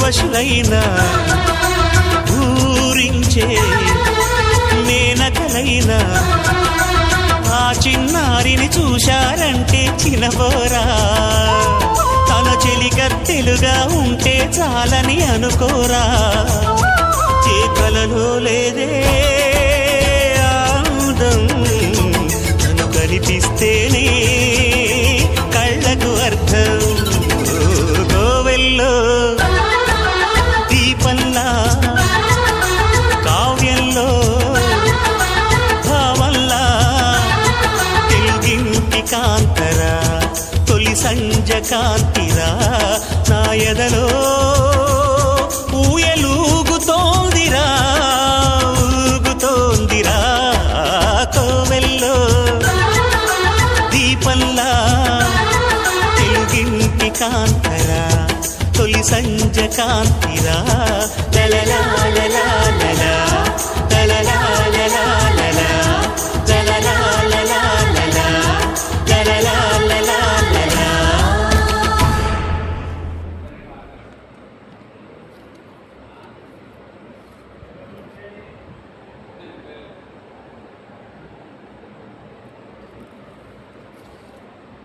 ఊర్వశులైనా ఊరించే మేనకలైనా ఆ చిన్నారిని చూశారంటే చినబోరా తన చెలికత్తెలుగా ఉంటే చాలని అనుకోరా ఏ కలలో లేదే ఆనందం తను కనిపిస్తేనే కళ్ళకు అర్థం గోవెల్లో దీపంలా కావ్యంలో భావంలా తెలుగింటి కాంతరా తొలి సంజ కాంతిరా నా ఎదలో ఊయలూగుతోందిరా ఊగుతోందిరా కోవెల్లో దీపంలా తెలుగింటి కాంతరా తొలి సంజ కాంతిరా లలలా